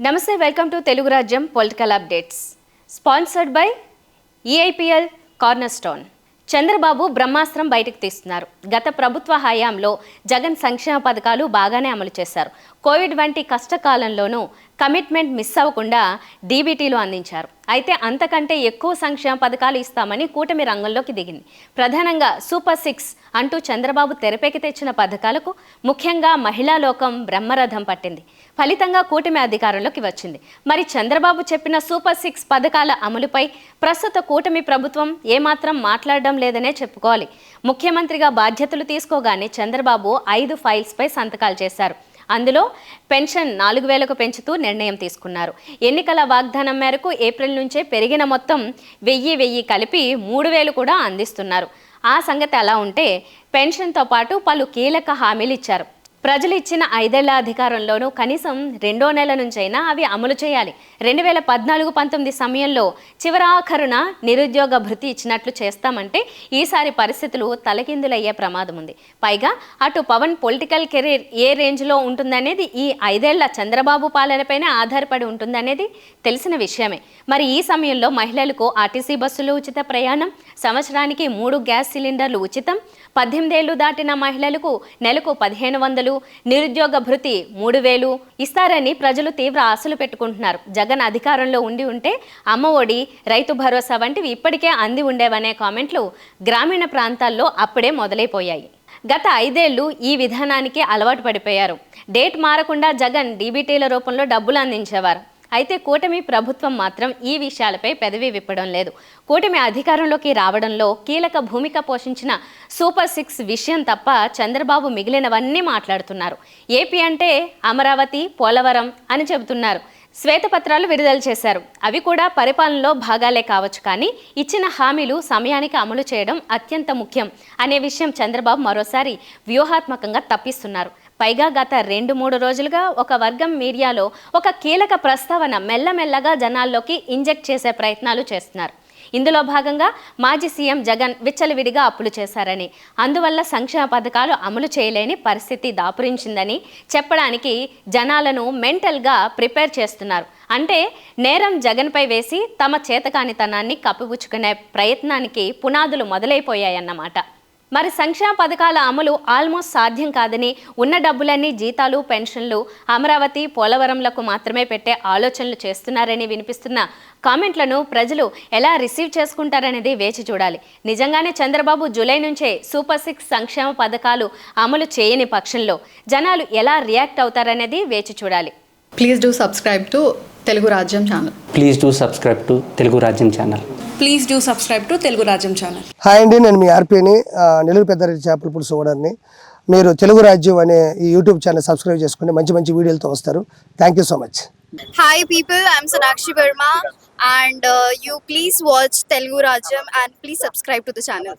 నమస్తే, welcome to Telugu రాజ్యం political updates. Sponsored by EIPL corner stone. Chandrababu బ్రహ్మాస్త్రం బయటకు తీస్తున్నారు. గత ప్రభుత్వ హయాంలో జగన్ సంక్షేమ పథకాలు బాగానే అమలు చేశారు. కోవిడ్ వంటి కష్టకాలంలోనూ కమిట్మెంట్ మిస్ అవ్వకుండా డీబీటీలు అందించారు. అయితే అంతకంటే ఎక్కువ సంక్షేమ పథకాలు ఇస్తామని కూటమి రంగంలోకి దిగింది. ప్రధానంగా సూపర్ 6 అంటూ చంద్రబాబు తెరపైకి తెచ్చిన పథకాలకు ముఖ్యంగా మహిళా లోకం బ్రహ్మరథం పట్టింది. ఫలితంగా కూటమి అధికారంలోకి వచ్చింది. మరి చంద్రబాబు చెప్పిన సూపర్ 6 పథకాల అమలుపై ప్రస్తుత కూటమి ప్రభుత్వం ఏమాత్రం మాట్లాడడం లేదనే చెప్పుకోవాలి. ముఖ్యమంత్రిగా బాధ్యతలు తీసుకోగానే చంద్రబాబు 5 ఫైల్స్పై సంతకాలు చేశారు. అందులో పెన్షన్ 4,000కు పెంచుతూ నిర్ణయం తీసుకున్నారు. ఎన్నికల వాగ్దానం మేరకు ఏప్రిల్ నుంచే పెరిగిన మొత్తం 1000 కలిపి 3,000 కూడా అందిస్తున్నారు. ఆ సంగతి అలా ఉంటే పెన్షన్తో పాటు పలు కీలక హామీలు ఇచ్చారు. ప్రజలు ఇచ్చిన 5 ఏళ్ల అధికారంలోనూ కనీసం 2వ నెల నుంచైనా అవి అమలు చేయాలి. 2014-19 సమయంలో చివరాఖరున నిరుద్యోగ భృతి ఇచ్చినట్లు చేస్తామంటే ఈసారి పరిస్థితులు తలకిందులయ్యే ప్రమాదం ఉంది. పైగా అటు పవన్ పొలిటికల్ కెరీర్ ఏ రేంజ్లో ఉంటుందనేది ఈ 5 ఏళ్ల చంద్రబాబు పాలనపైనే ఆధారపడి ఉంటుందనేది తెలిసిన విషయమే. మరి ఈ సమయంలో మహిళలకు ఆర్టీసీ బస్సులు ఉచిత ప్రయాణం, సంవత్సరానికి 3 గ్యాస్ సిలిండర్లు ఉచితం, 18 ఏళ్లు దాటిన మహిళలకు నెలకు 1,500, నిరుద్యోగ భృతి 3,000 ఇస్తారని ప్రజలు తీవ్ర ఆశలు పెట్టుకుంటున్నారు. జగన్ అధికారంలో ఉంటే అమ్మ ఒడి, రైతు భరోసా వంటివి ఇప్పటికే అంది ఉండేవనే కామెంట్లు గ్రామీణ ప్రాంతాల్లో అప్పుడే మొదలైపోయాయి. గత 5 ఏళ్లు ఈ విధానానికి అలవాటు పడిపోయారు. డేట్ మారకుండా జగన్ డీబీటీల రూపంలో డబ్బులు అందించేవారు. అయితే కూటమి ప్రభుత్వం మాత్రం ఈ విషయాలపై పెదవి విప్పడం లేదు. కూటమి అధికారంలోకి రావడంలో కీలక భూమిక పోషించిన సూపర్ 6 విషయం తప్ప చంద్రబాబు మిగిలినవన్నీ మాట్లాడుతున్నారు. ఏపీ అంటే అమరావతి, పోలవరం అని చెబుతున్నారు. శ్వేతపత్రాలు విడుదల చేశారు. అవి కూడా పరిపాలనలో భాగాలే కావచ్చు, కానీ ఇచ్చిన హామీలు సమయానికి అమలు చేయడం అత్యంత ముఖ్యం అనే విషయం చంద్రబాబు మరోసారి వ్యూహాత్మకంగా తప్పిస్తున్నారు. పైగా గత 2-3 రోజులుగా ఒక వర్గం మీడియాలో ఒక కీలక ప్రస్తావన మెల్లమెల్లగా జనాల్లోకి ఇంజెక్ట్ చేసే ప్రయత్నాలు చేస్తున్నారు. ఇందులో భాగంగా మాజీ సీఎం జగన్ విచ్చలవిడిగా అప్పులు చేశారని, అందువల్ల సంక్షేమ పథకాలు అమలు చేయలేని పరిస్థితి దాపురించిందని చెప్పడానికి జనాలను మెంటల్గా ప్రిపేర్ చేస్తున్నారు. అంటే నేరం జగన్పై వేసి తమ చేతకానితనాన్ని కప్పిపుచ్చుకునే ప్రయత్నానికి పునాదులు మొదలైపోయాయన్నమాట. మరి సంక్షేమ పథకాల అమలు ఆల్మోస్ట్ సాధ్యం కాదని, ఉన్న డబ్బులన్నీ జీతాలు, పెన్షన్లు, అమరావతి, పోలవరంలకు మాత్రమే పెట్టే ఆలోచనలు చేస్తున్నారని వినిపిస్తున్న కామెంట్లను ప్రజలు ఎలా రిసీవ్ చేసుకుంటారనేది వేచి చూడాలి. నిజంగానే చంద్రబాబు జూలై నుంచే సూపర్ 6 సంక్షేమ పథకాలు అమలు చేయని పక్షంలో జనాలు ఎలా రియాక్ట్ అవుతారనేది వేచి చూడాలి. Please do subscribe to Telugu Rajyam channel. Please do subscribe to Telugu Rajyam channel. Please do subscribe to Telugu Rajyam channel. Hi అండి, నేను మీ ఆర్పీని, నెల్లూరు పెద్దారెడ్డి చేపల పులుసు ఓనర్ని. మీరు తెలుగు రాజ్యం అనే ఈ యూట్యూబ్ ఛానల్ సబ్స్క్రైబ్ చేసుకుని మంచి మంచి వీడియోలతో వస్తారు. Thank you so much. Hi people, I'm Sonakshi Verma and you please watch Telugu Rajyam and please subscribe to the channel.